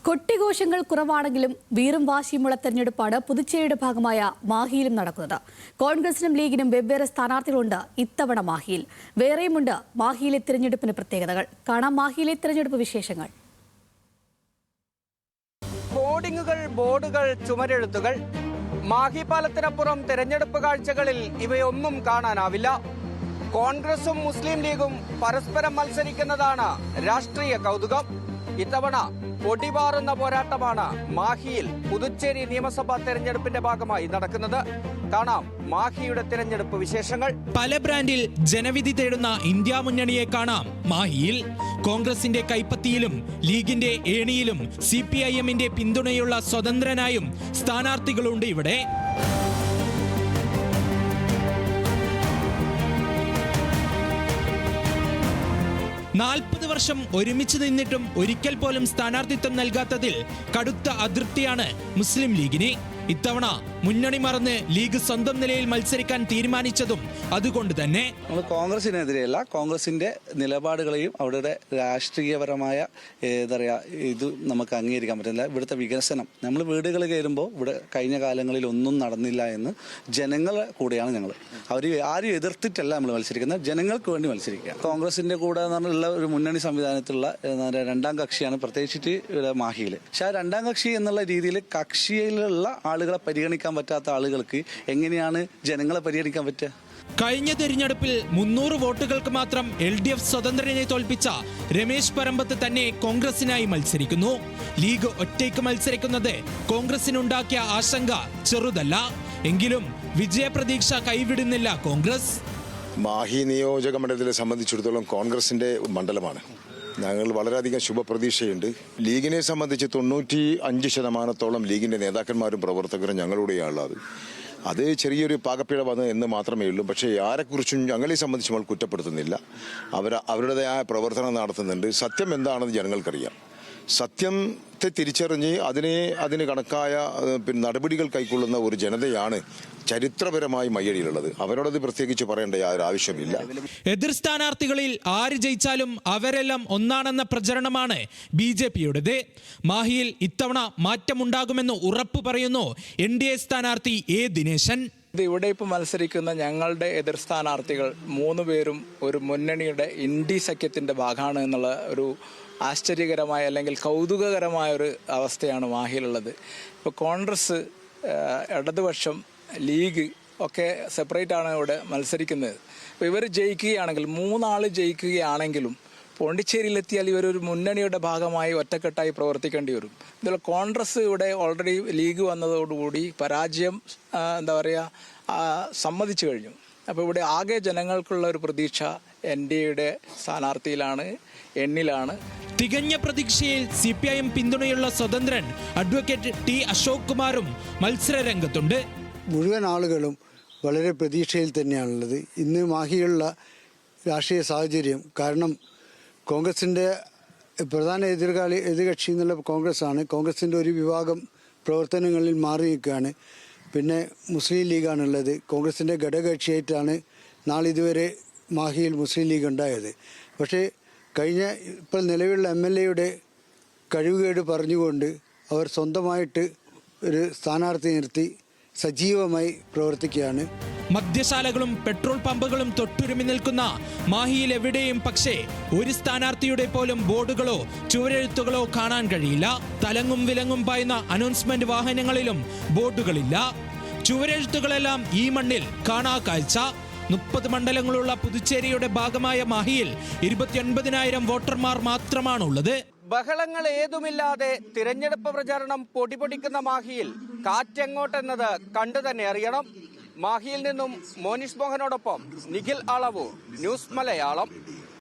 കൊട്ടിഘോഷങ്ങൾ കുറവാണെങ്കിലും വീറും വാശിയുമുള്ള തെരഞ്ഞെടുപ്പാണ് പുതുച്ചേരിയുടെ ഭാഗമായ മാഹിയിലും നടക്കുന്നത്. കോൺഗ്രസിനും ലീഗിനും വെവ്വേറെ സ്ഥാനാർത്ഥികളുണ്ട് ഇത്തവണ മാഹിയിൽ. വേറെയുമുണ്ട് മാഹിയിലെ തെരഞ്ഞെടുപ്പിന് പ്രത്യേകതകൾ. കാണാം മാഹിയിലെ തെരഞ്ഞെടുപ്പ് വിശേഷങ്ങൾ. ഹോർഡിങ്ങുകൾ, ബോർഡുകൾ, ചുമരെഴുത്തുകൾ. മാഹി പാലത്തിനപ്പുറം തെരഞ്ഞെടുപ്പ് കാഴ്ചകളിൽ ഇവയൊന്നും കാണാനാവില്ല. കോൺഗ്രസും മുസ്ലിം ലീഗും പരസ്പരം മത്സരിക്കുന്നതാണ് രാഷ്ട്രീയ കൗതുകം. ഇത്തവണ പൊടിപാറുന്ന പോരാട്ടമാണ് മാഹിയിൽ പുതുച്ചേരി നിയമസഭാ തെരഞ്ഞെടുപ്പിന്റെ ഭാഗമായി നടക്കുന്നത്. കാണാം മാഹിയുടെ തെരഞ്ഞെടുപ്പ് വിശേഷങ്ങൾ. പല ബ്രാൻഡിൽ ജനവിധി തേടുന്ന ഇന്ത്യ മുന്നണിയെ കാണാം മാഹിയിൽ. കോൺഗ്രസിന്റെ കൈപ്പത്തിയിലും ലീഗിന്റെ ഏണിയിലും CPIMന്റെ പിന്തുണയുള്ള സ്വതന്ത്രനായും സ്ഥാനാർത്ഥികളുണ്ട് ഇവിടെ. നാൽപ്പത് വർഷം ഒരുമിച്ച് നിന്നിട്ടും ഒരിക്കൽ പോലും സ്ഥാനാർത്ഥിത്വം നൽകാത്തതിൽ കടുത്ത അതൃപ്തിയാണ് മുസ്ലിം ലീഗിന്. ഇത്തവണ മുന്നണി മറന്ന് ലീഗ് സ്വന്തം നിലയിൽ മത്സരിക്കാൻ തീരുമാനിച്ചതും അതുകൊണ്ട് തന്നെ. നമ്മൾ കോൺഗ്രസിനെതിരെയല്ല, കോൺഗ്രസിന്റെ നിലപാടുകളെയും അവരുടെ രാഷ്ട്രീയപരമായ ഇത് നമുക്ക് അംഗീകരിക്കാൻ പറ്റില്ല. ഇവിടുത്തെ വികസനം, നമ്മൾ വീടുകൾ കയറുമ്പോൾ ഇവിടെ കഴിഞ്ഞ കാലങ്ങളിൽ ഒന്നും നടന്നില്ല എന്ന് ജനങ്ങളെ കൂടെയാണ് ഞങ്ങൾ. അവർ ആരും എതിർത്തിട്ടല്ല നമ്മൾ മത്സരിക്കുന്നത്, ജനങ്ങൾക്ക് വേണ്ടി മത്സരിക്കുക. കോൺഗ്രസിന്റെ കൂടെ എന്നുള്ള ഒരു മുന്നണി സംവിധാനത്തിലുള്ള രണ്ടാം കക്ഷിയാണ് പ്രത്യേകിച്ചിട്ട് ഇവിടെ മാഹിയിൽ. പക്ഷെ ആ രണ്ടാം കക്ഷി എന്നുള്ള രീതിയിൽ കക്ഷിയിലുള്ള ആളുകളെ പരിഗണിക്കാൻ പറ്റാത്ത ആളുകൾക്ക് എങ്ങനെയാണ് ജനങ്ങളെ പരിഗണിക്കാൻ പറ്റുക? കഴിഞ്ഞ തെരഞ്ഞെടുപ്പിൽ 300 വോട്ടുകൾക്ക് മാത്രം LDF സ്വതന്ത്രനെ തോൽപ്പിച്ച രമേശ് പരമ്പത്ത് തന്നെ കോൺഗ്രസിനായി മത്സരിക്കുന്നു. ലീഗ് ഒറ്റയ്ക്ക് മത്സരിക്കുന്നത് കോൺഗ്രസിനുണ്ടാക്കിയ ആശങ്ക ചെറുതല്ല. എങ്കിലും വിജയപ്രതീക്ഷ കൈവിടുന്നില്ല കോൺഗ്രസ്. മാഹി നിയോജക മണ്ഡലത്തെ സംബന്ധിച്ചിടത്തോളം കോൺഗ്രസിന്റെ മണ്ഡലമാണ്. ഞങ്ങൾ വളരെയധികം ശുഭപ്രതീക്ഷയുണ്ട്. ലീഗിനെ സംബന്ധിച്ച് 95% ലീഗിന്റെ നേതാക്കന്മാരും പ്രവർത്തകരും ഞങ്ങളുടെയാണുള്ളത്. അത് ചെറിയൊരു പാകപ്പിഴ വന്നു എന്ന് മാത്രമേ ഉള്ളൂ. പക്ഷേ ആരെക്കുറിച്ചും ഞങ്ങളെ സംബന്ധിച്ച് നമ്മൾ കുറ്റപ്പെടുത്തുന്നില്ല. അവരുടേതായ പ്രവർത്തനം നടത്തുന്നുണ്ട്. സത്യം എന്താണെന്ന് ജനങ്ങൾക്കറിയാം. സത്യത്തെ തിരിച്ചറിഞ്ഞ് അതിന് കണക്കായ നടപടികൾ കൈക്കൊള്ളുന്ന ഒരു ജനതയാണ് ചരിത്രപരമായി മയ്യഴിയിലുള്ളത്. അവരോടത് പ്രത്യേകിച്ച് പറയേണ്ട യാതൊരു ആവശ്യമില്ല. എതിർ സ്ഥാനാർത്ഥികളിൽ ആര് ജയിച്ചാലും അവരെല്ലാം ഒന്നാണെന്ന പ്രചരണമാണ് BJPയുടേത്. മാഹിയിൽ ഇത്തവണ മാറ്റമുണ്ടാകുമെന്ന് ഉറപ്പ് പറയുന്നു NDA സ്ഥാനാർത്ഥി A ദിനേശൻ. ഇവിടെ ഇപ്പോൾ മത്സരിക്കുന്ന ഞങ്ങളുടെ എതിർ സ്ഥാനാർത്ഥികൾ 3 പേരും ഒരു മുന്നണിയുടെ ഇന്ത്യ സഖ്യത്തിന്റെ ഭാഗമാണ് എന്നുള്ള ഒരു ആശ്ചര്യകരമായ അല്ലെങ്കിൽ കൗതുകകരമായ ഒരു അവസ്ഥയാണ് മാഹിയിലുള്ളത്. ഇപ്പോൾ കോൺഗ്രസ്, ഇടതുപക്ഷം, ലീഗ് ഒക്കെ സെപ്പറേറ്റ് ആണ് ഇവിടെ മത്സരിക്കുന്നത്. അപ്പോൾ ഇവർ ജയിക്കുകയാണെങ്കിൽ, 3 ആൾ ജയിക്കുകയാണെങ്കിലും പോണ്ടിച്ചേരിയിലെത്തിയാൽ ഇവരൊരു മുന്നണിയുടെ ഭാഗമായി ഒറ്റക്കെട്ടായി പ്രവർത്തിക്കേണ്ടി വരും. ഇതിൽ കോൺഗ്രസ് ഇവിടെ ഓൾറെഡി ലീഗ് വന്നതോടുകൂടി പരാജയം സമ്മതിച്ചു കഴിഞ്ഞു. അപ്പോൾ ഇവിടെ ആകെ ജനങ്ങൾക്കുള്ള ഒരു പ്രതീക്ഷ NDAയുടെ സ്ഥാനാർത്ഥിയിലാണ്, എന്നിലാണ്. തികഞ്ഞ പ്രതീക്ഷയിൽ CPIM പിന്തുണയുള്ള സ്വതന്ത്രൻ അഡ്വക്കേറ്റ് T അശോക് കുമാറും മത്സര രംഗത്തുണ്ട്. മുഴുവൻ ആളുകളും വളരെ പ്രതീക്ഷയിൽ തന്നെയാണുള്ളത്. ഇന്ന് മാഹിയുള്ള രാഷ്ട്രീയ സാഹചര്യം കാരണം കോൺഗ്രസിൻ്റെ പ്രധാന എതിർകക്ഷി എന്നുള്ള കോൺഗ്രസ്സാണ്. കോൺഗ്രസിൻ്റെ ഒരു വിഭാഗം പ്രവർത്തനങ്ങളിൽ മാറി നിൽക്കുകയാണ്. പിന്നെ മുസ്ലിം ലീഗാണുള്ളത്. കോൺഗ്രസിൻ്റെ ഘടകകക്ഷിയായിട്ടാണ് നാളിതുവരെ മാഹിയിൽ മുസ്ലിം ലീഗ് ഉണ്ടായത്. പക്ഷേ ഇപ്പോൾ നിലവിലുള്ള MLAയുടെ കഴിവുകേട് പറഞ്ഞുകൊണ്ട് അവർ സ്വന്തമായിട്ട് ഒരു സ്ഥാനാർത്ഥി നിർത്തി സജീവമായി പ്രവർത്തിക്കുകയാണ്. മദ്യശാലകളും പെട്രോൾ പമ്പുകളും തൊട്ടുരുമി നിൽക്കുന്ന മാഹിയിൽ എവിടെയും പക്ഷേ ഒരു സ്ഥാനാർത്ഥിയുടെ പോലും ബോർഡുകളോ ചുവരെഴുത്തുകളോ കാണാൻ കഴിയില്ല. തലങ്ങും വിലങ്ങും പായുന്ന അനൗൺസ്മെന്റ് വാഹനങ്ങളിലും ബോർഡുകളില്ല. ചുവരെഴുത്തുകളെല്ലാം ഈ മണ്ണിൽ കാണാ കാഴ്ച. 30 മണ്ഡലങ്ങളുള്ള പുതുച്ചേരിയുടെ ഭാഗമായ മാഹിയിൽ 29,000 വോട്ടർമാർ മാത്രമാണുള്ളത്. ബഹളങ്ങൾ ഏതുമില്ലാതെ തിരഞ്ഞെടുപ്പ് പ്രചാരണം പൊടിപൊടിക്കുന്ന മാഹിയിൽ കാറ്റെങ്ങോട്ടെന്നത് കണ്ടു തന്നെ അറിയണം. മാഹിയിൽ നിന്നും മോനിഷ് മോഹനോടൊപ്പം നിഖിൽ അളവൂർ, ന്യൂസ് മലയാളം.